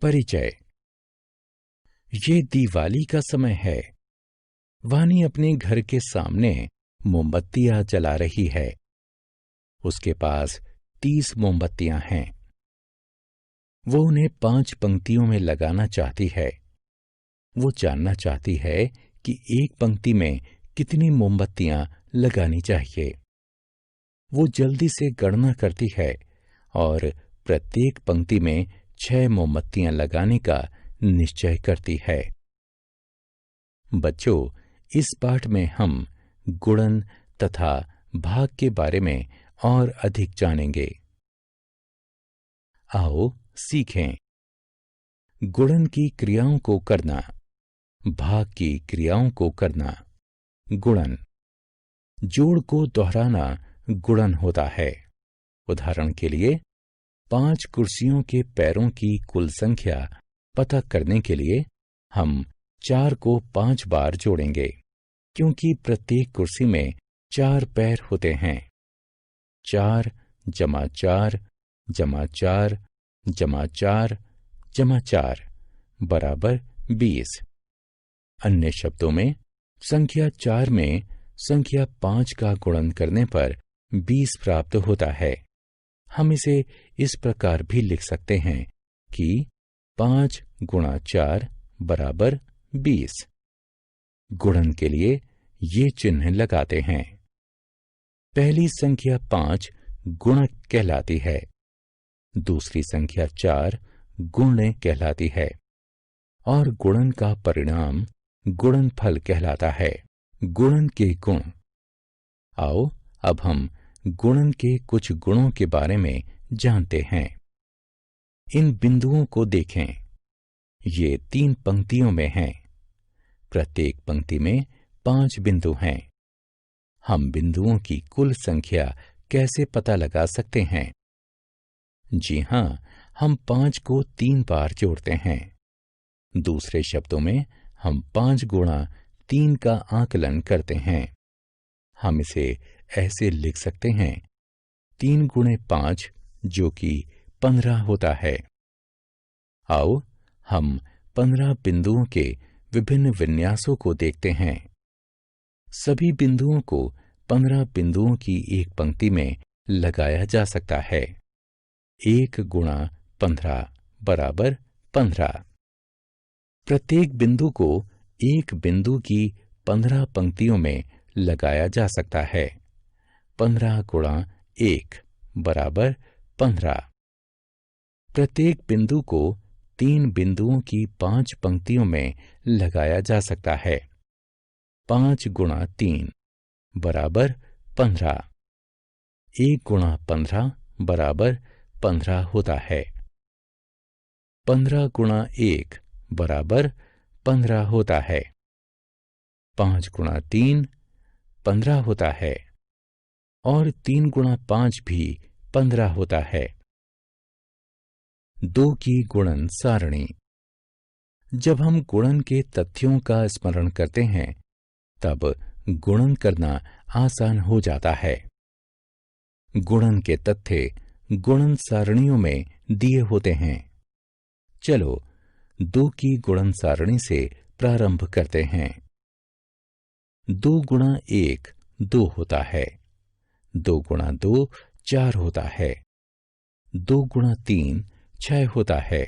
परिचय। ये दिवाली का समय है। वानी अपने घर के सामने मोमबत्तियां जला रही है। उसके पास 30 मोमबत्तियां हैं। वो उन्हें 5 पंक्तियों में लगाना चाहती है। वो जानना चाहती है कि एक पंक्ति में कितनी मोमबत्तियां लगानी चाहिए। वो जल्दी से गणना करती है और प्रत्येक पंक्ति में 6 मोमबत्तियां लगाने का निश्चय करती है। बच्चों, इस पाठ में हम गुणन तथा भाग के बारे में और अधिक जानेंगे। आओ सीखें। गुणन की क्रियाओं को करना, भाग की क्रियाओं को करना। गुणन। जोड़ को दोहराना गुणन होता है। उदाहरण के लिए 5 कुर्सियों के पैरों की कुल संख्या पता करने के लिए हम 4 को 5 बार जोड़ेंगे, क्योंकि प्रत्येक कुर्सी में 4 पैर होते हैं। 4 जमा 4 जमा 4 जमा 4 जमा 4 बराबर 20। अन्य शब्दों में, संख्या 4 में संख्या 5 का गुणन करने पर 20 प्राप्त होता है। हम इसे इस प्रकार भी लिख सकते हैं कि 5 गुणा 4 बराबर 20। गुणन के लिए ये चिन्ह लगाते हैं। पहली संख्या 5 गुणक कहलाती है। दूसरी संख्या 4 गुण्य कहलाती है और गुणन का परिणाम गुणनफल कहलाता है। गुणन के गुण। आओ अब हम गुणन के कुछ गुणों के बारे में जानते हैं। इन बिंदुओं को देखें। ये 3 पंक्तियों में हैं। प्रत्येक पंक्ति में 5 बिंदु हैं। हम बिंदुओं की कुल संख्या कैसे पता लगा सकते हैं? जी हां, हम 5 को 3 बार जोड़ते हैं। दूसरे शब्दों में, हम 5 गुणा 3 का आकलन करते हैं। हम इसे ऐसे लिख सकते हैं: 3 गुणे 5 जो कि 15 होता है। आओ हम 15 बिंदुओं के विभिन्न विन्यासों को देखते हैं। सभी बिंदुओं को 15 बिंदुओं की एक पंक्ति में लगाया जा सकता है। 1 गुणा 15 बराबर 15। प्रत्येक बिंदु को एक बिंदु की 15 पंक्तियों में लगाया जा सकता है। 15 गुणा 1 बराबर 15। प्रत्येक बिंदु को 3 बिंदुओं की 5 पंक्तियों में लगाया जा सकता है। 5 गुणा 3 बराबर 15। 1 गुणा 15 बराबर 15 होता है। 15 गुणा 1 बराबर 15 होता है। 5 गुणा 3 15 होता है और 3 गुणा 5 भी 15 होता है। 2 की गुणन सारणी। जब हम गुणन के तथ्यों का स्मरण करते हैं, तब गुणन करना आसान हो जाता है। गुणन के तथ्य गुणन सारणियों में दिए होते हैं। चलो 2 की गुणन सारणी से प्रारंभ करते हैं। 2 गुणा 1 2 होता है। 2 गुणा 2 4 होता है। 2 गुणा 3 6 होता है।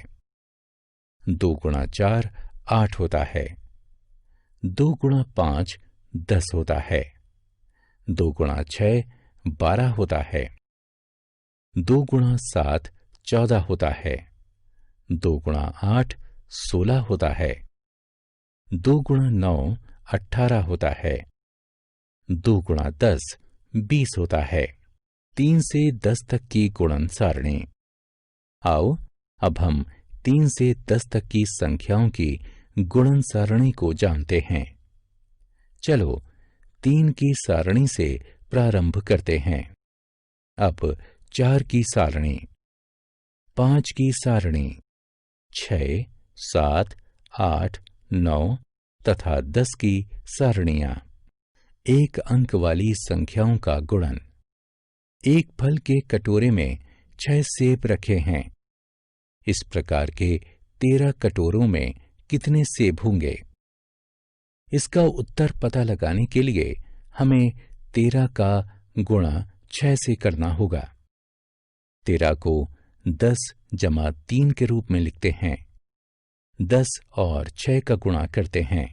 2 गुणा 4 8 होता है। 2 गुणा 5 10 होता है। 2 गुणा 6 12 होता है। 2 गुणा 7 14 होता है। 2 गुणा 8 16 होता है। 2 गुणा 9 18 होता है। 2 गुणा 10 20 होता है। 3 से 10 तक की गुणन सारणी। आओ अब हम 3 से 10 तक की संख्याओं की गुणन सारणी को जानते हैं। चलो 3 की सारणी से प्रारंभ करते हैं। अब 4 की सारणी, 5 की सारणी, 6 7 8 9 तथा 10 की सारणियां। 1 अंक वाली संख्याओं का गुणन। एक फल के कटोरे में 6 सेब रखे हैं। इस प्रकार के 13 कटोरों में कितने सेब होंगे? इसका उत्तर पता लगाने के लिए हमें 13 का गुणा 6 से करना होगा। 13 को 10 जमा 3 के रूप में लिखते हैं। 10 और 6 का गुणा करते हैं।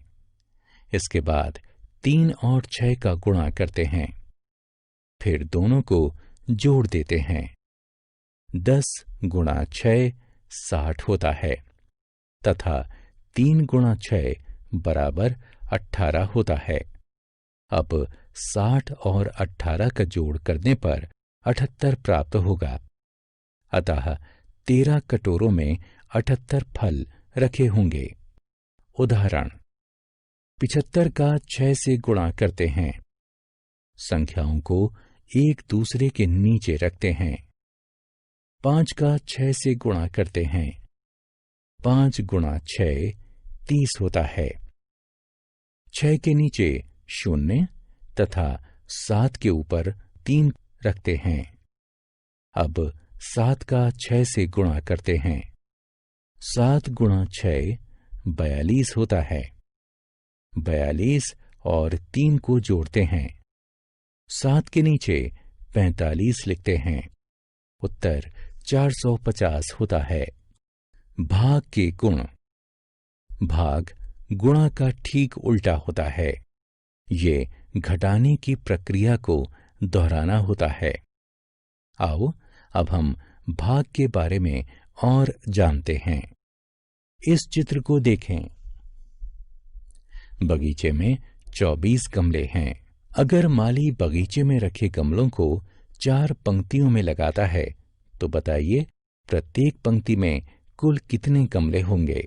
इसके बाद 3 और 6 का गुणा करते हैं। फिर दोनों को जोड़ देते हैं। 10 गुणा 6 60 होता है तथा 3 गुणा 6 बराबर 18 होता है। अब 60 और 18 का जोड़ करने पर 78 प्राप्त होगा। अतः 13 कटोरों में 78 फल रखे होंगे। उदाहरण 75 का 6 से गुणा करते हैं। संख्याओं को एक दूसरे के नीचे रखते हैं। 5 का 6 से गुणा करते हैं। 5 गुणा 6 30 होता है। 6 के नीचे 0 तथा 7 के ऊपर 3 रखते हैं। अब 7 का 6 से गुणा करते हैं। 7 गुणा 6 42 होता है। 42 और 3 को जोड़ते हैं। 7 के नीचे 45 लिखते हैं। उत्तर 450 होता है। भाग के गुण। भाग गुणा का ठीक उल्टा होता है। ये घटाने की प्रक्रिया को दोहराना होता है। आओ अब हम भाग के बारे में और जानते हैं। इस चित्र को देखें। बगीचे में 24 गमले हैं। अगर माली बगीचे में रखे गमलों को 4 पंक्तियों में लगाता है तो बताइए प्रत्येक पंक्ति में कुल कितने गमले होंगे?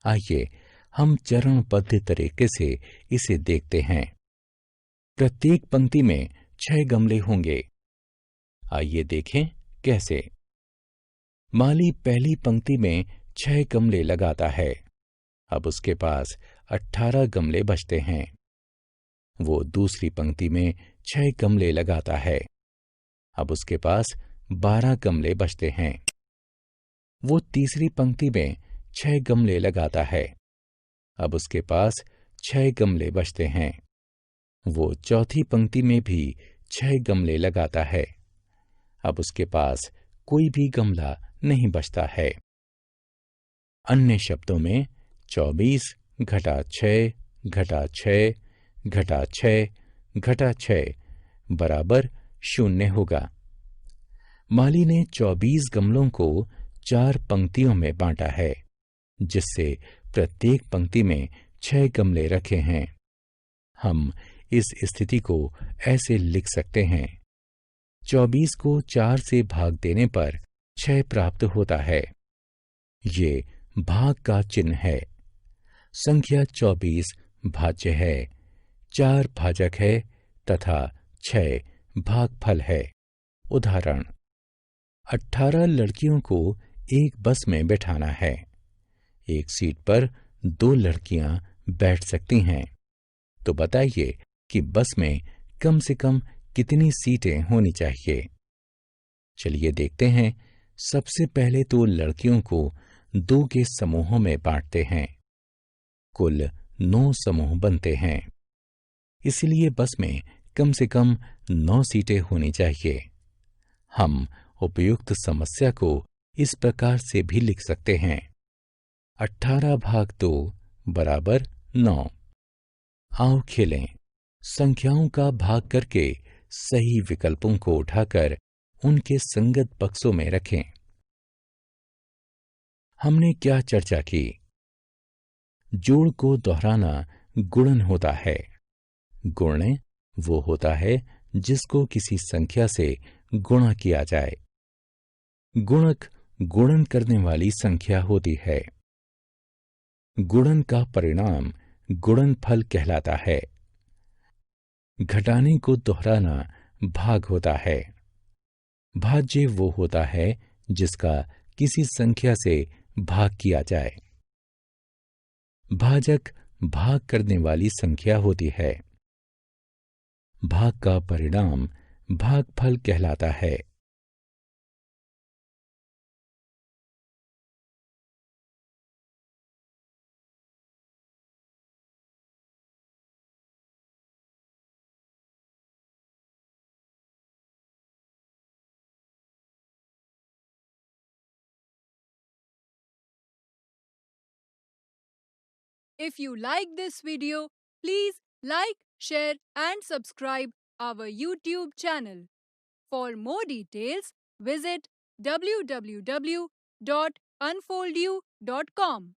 आइए हम चरणबद्ध तरीके से इसे देखते हैं। प्रत्येक पंक्ति में 6 गमले होंगे। आइए देखें कैसे। माली पहली पंक्ति में 6 गमले लगाता है। अब उसके पास 18 गमले बचते हैं। वो दूसरी पंक्ति में 6 गमले लगाता है। अब उसके पास 12 गमले बचते हैं। वो तीसरी पंक्ति में 6 गमले लगाता है। अब उसके पास 6 गमले बचते हैं। वो चौथी पंक्ति में भी 6 गमले लगाता है। अब उसके पास कोई भी गमला नहीं बचता है। अन्य शब्दों में 24 घटा 6 घटा 6 घटा 6 घटा 6 बराबर 0 होगा। माली ने 24 गमलों को 4 पंक्तियों में बांटा है, जिससे प्रत्येक पंक्ति में 6 गमले रखे हैं। हम इस स्थिति को ऐसे लिख सकते हैं। 24 को 4 से भाग देने पर 6 प्राप्त होता है। ये भाग का चिन्ह है। संख्या 24 भाज्य है, 4 भाजक है तथा 6 भागफल है। उदाहरण 18 लड़कियों को एक बस में बैठाना है। एक सीट पर 2 लड़कियां बैठ सकती हैं। तो बताइए कि बस में कम से कम कितनी सीटें होनी चाहिए? चलिए देखते हैं। सबसे पहले तो लड़कियों को 2 के समूहों में बांटते हैं। कुल 9 समूह बनते हैं। इसलिए बस में कम से कम 9 सीटें होनी चाहिए। हम उपयुक्त समस्या को इस प्रकार से भी लिख सकते हैं। 18 भाग 2 बराबर 9। आओ खेलें। संख्याओं का भाग करके सही विकल्पों को उठाकर उनके संगत बक्सों में रखें। हमने क्या चर्चा की? जोड़ को दोहराना गुणन होता है। गुणन वो होता है जिसको किसी संख्या से गुणा किया जाए। गुणक गुणन करने वाली संख्या होती है। गुणन का परिणाम गुणनफल कहलाता है। घटाने को दोहराना भाग होता है। भाज्य वो होता है जिसका किसी संख्या से भाग किया जाए। भाजक भाग करने वाली संख्या होती है। भाग का परिणाम भागफल कहलाता है। If you like this video, please like, share and subscribe our YouTube channel. For more details, visit www.unfoldyou.com.